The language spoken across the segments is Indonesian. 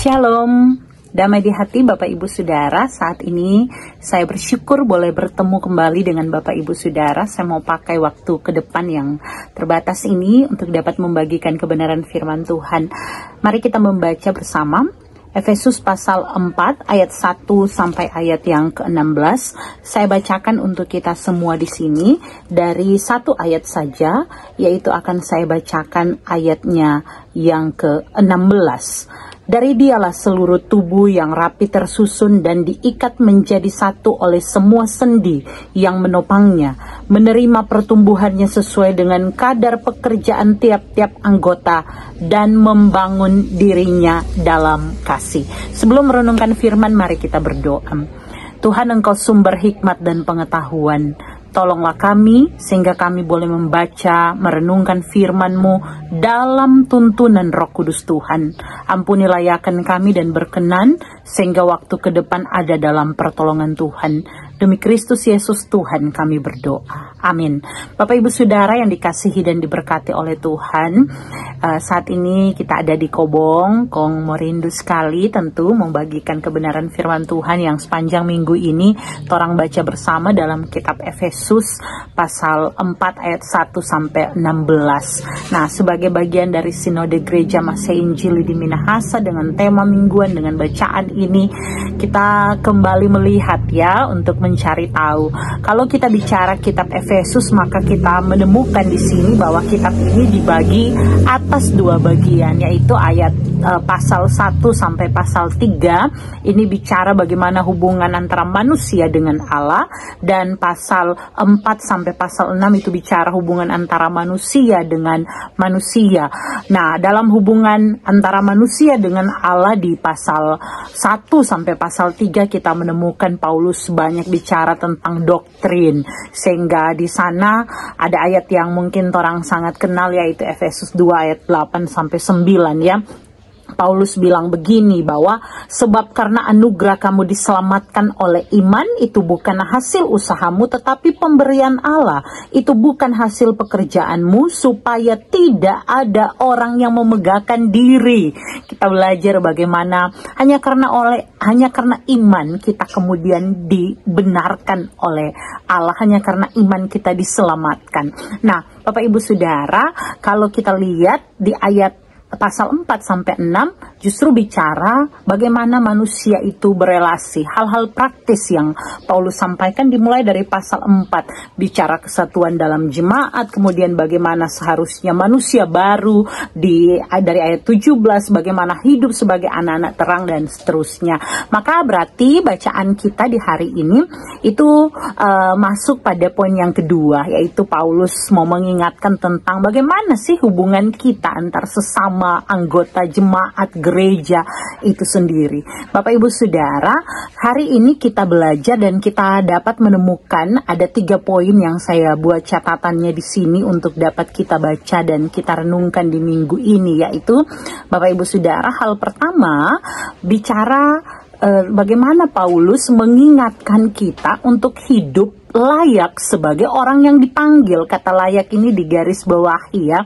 Shalom, damai di hati Bapak Ibu Saudara. Saat ini saya bersyukur boleh bertemu kembali dengan Bapak Ibu Saudara. Saya mau pakai waktu ke depan yang terbatas ini untuk dapat membagikan kebenaran firman Tuhan. Mari kita membaca bersama Efesus pasal 4 ayat 1 sampai ayat yang ke-16. Saya bacakan untuk kita semua di sini dari satu ayat saja, yaitu akan saya bacakan ayatnya yang ke-16. Dari dialah seluruh tubuh yang rapi tersusun dan diikat menjadi satu oleh semua sendi yang menopangnya, menerima pertumbuhannya sesuai dengan kadar pekerjaan tiap-tiap anggota dan membangun dirinya dalam kasih. Sebelum merenungkan firman, mari kita berdoa. Tuhan, Engkau sumber hikmat dan pengetahuan. Tolonglah kami sehingga kami boleh membaca, merenungkan firman-Mu dalam tuntunan Roh Kudus Tuhan. Ampuni layakan kami dan berkenan sehingga waktu ke depan ada dalam pertolongan Tuhan. Demi Kristus Yesus Tuhan kami berdoa. Amin. Bapak Ibu Saudara yang dikasihi dan diberkati oleh Tuhan, saat ini kita ada di Kobong merindu sekali tentu membagikan kebenaran firman Tuhan yang sepanjang minggu ini torang baca bersama dalam kitab Efesus pasal 4 ayat 1 sampai 16. Nah, sebagai bagian dari Sinode Gereja Masih Injili di Minahasa dengan tema mingguan dengan bacaan ini, kita kembali melihat ya untuk mencari tahu. Kalau kita bicara kitab Efesus, maka kita menemukan di sini bahwa kitab ini dibagi atas dua bagian, yaitu ayat pasal 1 sampai pasal 3 ini bicara bagaimana hubungan antara manusia dengan Allah, dan pasal 4 sampai pasal 6 itu bicara hubungan antara manusia dengan manusia. Nah, dalam hubungan antara manusia dengan Allah di pasal 1 sampai pasal 3 kita menemukan Paulus banyak bicara tentang doktrin, sehingga di sana ada ayat yang mungkin orang sangat kenal, yaitu Efesus 2 ayat 8 sampai 9 ya. Paulus bilang begini, bahwa sebab karena anugerah kamu diselamatkan oleh iman, itu bukan hasil usahamu tetapi pemberian Allah. Itu bukan hasil pekerjaanmu, supaya tidak ada orang yang memegahkan diri. Kita belajar bagaimana hanya karena iman kita kemudian dibenarkan oleh Allah, hanya karena iman kita diselamatkan. Nah, Bapak Ibu Saudara, kalau kita lihat di ayat pasal 4 sampai 6 justru bicara bagaimana manusia itu berelasi. Hal-hal praktis yang Paulus sampaikan dimulai dari pasal 4, bicara kesatuan dalam jemaat, kemudian bagaimana seharusnya manusia baru dari ayat 17 bagaimana hidup sebagai anak-anak terang dan seterusnya. Maka berarti bacaan kita di hari ini itu masuk pada poin yang kedua, yaitu Paulus mau mengingatkan tentang bagaimana sih hubungan kita antar sesama anggota jemaat gereja itu sendiri. Bapak Ibu Saudara, hari ini kita belajar dan kita dapat menemukan ada 3 poin yang saya buat catatannya di sini untuk dapat kita baca dan kita renungkan di minggu ini, yaitu Bapak Ibu Saudara, hal pertama bicara bagaimana Paulus mengingatkan kita untuk hidup layak sebagai orang yang dipanggil. Kata layak ini digaris bawahi ya,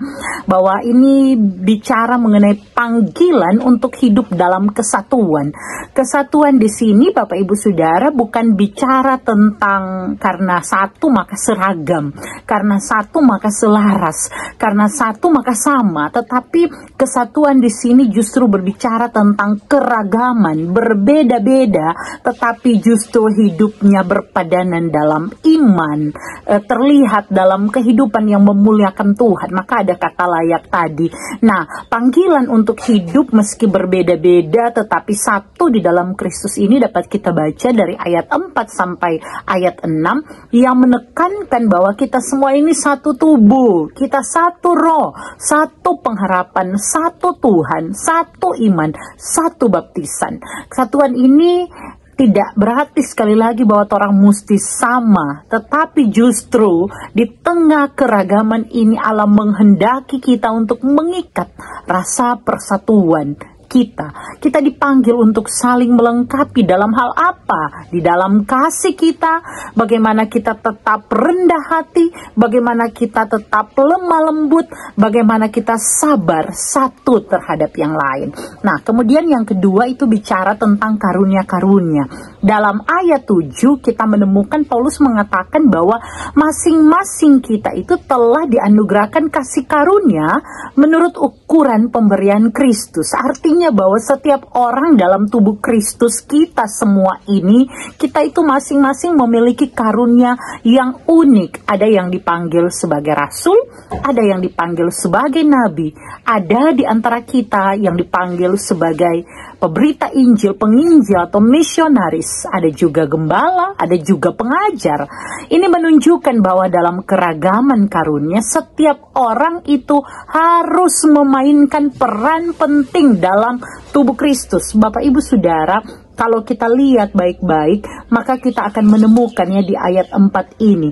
bahwa ini bicara mengenai panggilan untuk hidup dalam kesatuan. Kesatuan di sini Bapak Ibu Saudara bukan bicara tentang karena satu maka seragam, karena satu maka selaras, karena satu maka sama, tetapi kesatuan di sini justru berbicara tentang keragaman, berbeda-beda, tetapi justru hidupnya berpadanan dalam iman, terlihat dalam kehidupan yang memuliakan Tuhan. Maka ada kata layak tadi. Nah, panggilan untuk hidup meski berbeda-beda tetapi satu di dalam Kristus ini dapat kita baca dari ayat 4 sampai ayat 6 yang menekankan bahwa kita semua ini satu tubuh, kita satu roh, satu pengharapan, satu Tuhan, satu iman, satu baptisan. Kesatuan ini tidak berarti sekali lagi bahwa orang mesti sama, tetapi justru di tengah keragaman ini Allah menghendaki kita untuk mengikat rasa persatuan kita. Kita dipanggil untuk saling melengkapi dalam hal apa? Di dalam kasih kita, bagaimana kita tetap rendah hati, bagaimana kita tetap lemah lembut, bagaimana kita sabar satu terhadap yang lain. Nah, kemudian yang kedua itu bicara tentang karunia-karunia. Dalam ayat 7 kita menemukan Paulus mengatakan bahwa masing-masing kita itu telah dianugerahkan kasih karunia menurut ukuran pemberian Kristus. Artinya bahwa setiap orang dalam tubuh Kristus kita semua ini, kita itu masing-masing memiliki karunia yang unik. Ada yang dipanggil sebagai rasul, ada yang dipanggil sebagai nabi, ada di antara kita yang dipanggil sebagai pemberita Injil, penginjil atau misionaris, ada juga gembala, ada juga pengajar. Ini menunjukkan bahwa dalam keragaman karunia, setiap orang itu harus memainkan peran penting dalam tubuh Kristus. Bapak Ibu Saudara, kalau kita lihat baik-baik, maka kita akan menemukannya di ayat 4 ini.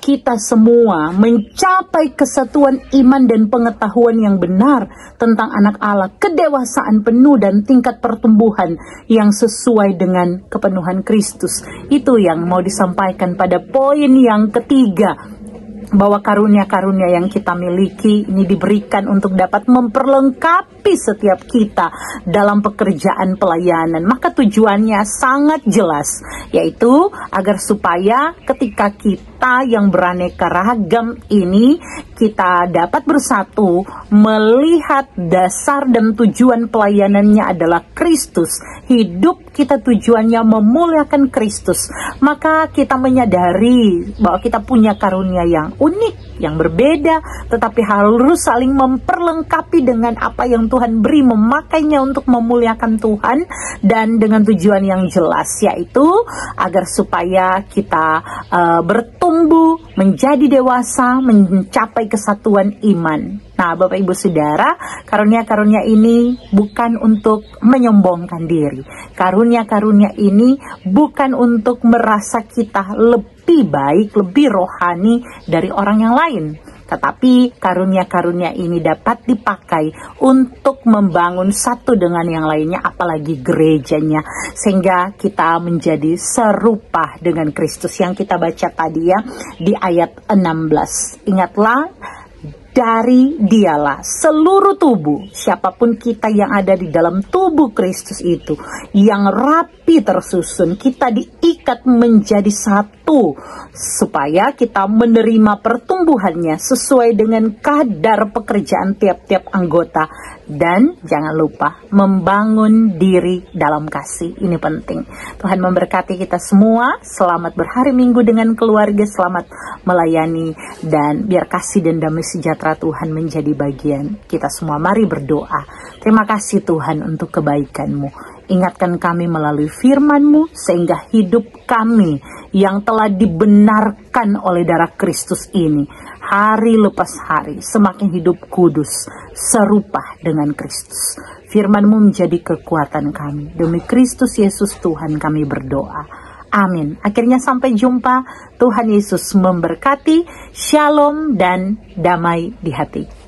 Kita semua mencapai kesatuan iman dan pengetahuan yang benar tentang anak Allah, kedewasaan penuh dan tingkat pertumbuhan yang sesuai dengan kepenuhan Kristus. Itu yang mau disampaikan pada poin yang ketiga, bahwa karunia-karunia yang kita miliki ini diberikan untuk dapat memperlengkapi setiap kita dalam pekerjaan pelayanan. Maka tujuannya sangat jelas, yaitu agar supaya ketika kita yang beraneka ragam ini, kita dapat bersatu melihat dasar dan tujuan pelayanannya adalah Kristus. Hidup kita tujuannya memuliakan Kristus. Maka kita menyadari bahwa kita punya karunia yang unik, yang berbeda, tetapi harus saling memperlengkapi dengan apa yang Tuhan beri, memakainya untuk memuliakan Tuhan, dan dengan tujuan yang jelas, yaitu agar supaya kita bertumbuh, menjadi dewasa, mencapai kesatuan iman. Nah, Bapak Ibu Saudara, karunia-karunia ini bukan untuk menyombongkan diri. Karunia-karunia ini bukan untuk merasa kita lebih baik, lebih rohani dari orang yang lain. Tetapi karunia-karunia ini dapat dipakai untuk membangun satu dengan yang lainnya, apalagi gerejanya, sehingga kita menjadi serupa dengan Kristus yang kita baca tadi ya di ayat 16. Ingatlah, dari dialah seluruh tubuh, siapapun kita yang ada di dalam tubuh Kristus itu, yang rapi tersusun, kita diikat menjadi satu, supaya kita menerima pertumbuhannya sesuai dengan kadar pekerjaan tiap-tiap anggota. Dan jangan lupa membangun diri dalam kasih. Ini penting. Tuhan memberkati kita semua. Selamat berhari Minggu dengan keluarga, selamat melayani, dan biar kasih dan damai sejahtera Tuhan menjadi bagian kita semua. Mari berdoa. Terima kasih Tuhan untuk kebaikan-Mu. Ingatkan kami melalui firman-Mu, sehingga hidup kami yang telah dibenarkan oleh darah Kristus ini, hari lepas hari, semakin hidup kudus, serupa dengan Kristus. Firman-Mu menjadi kekuatan kami. Demi Kristus Yesus Tuhan kami berdoa. Amin. Akhirnya sampai jumpa. Tuhan Yesus memberkati. Shalom dan damai di hati.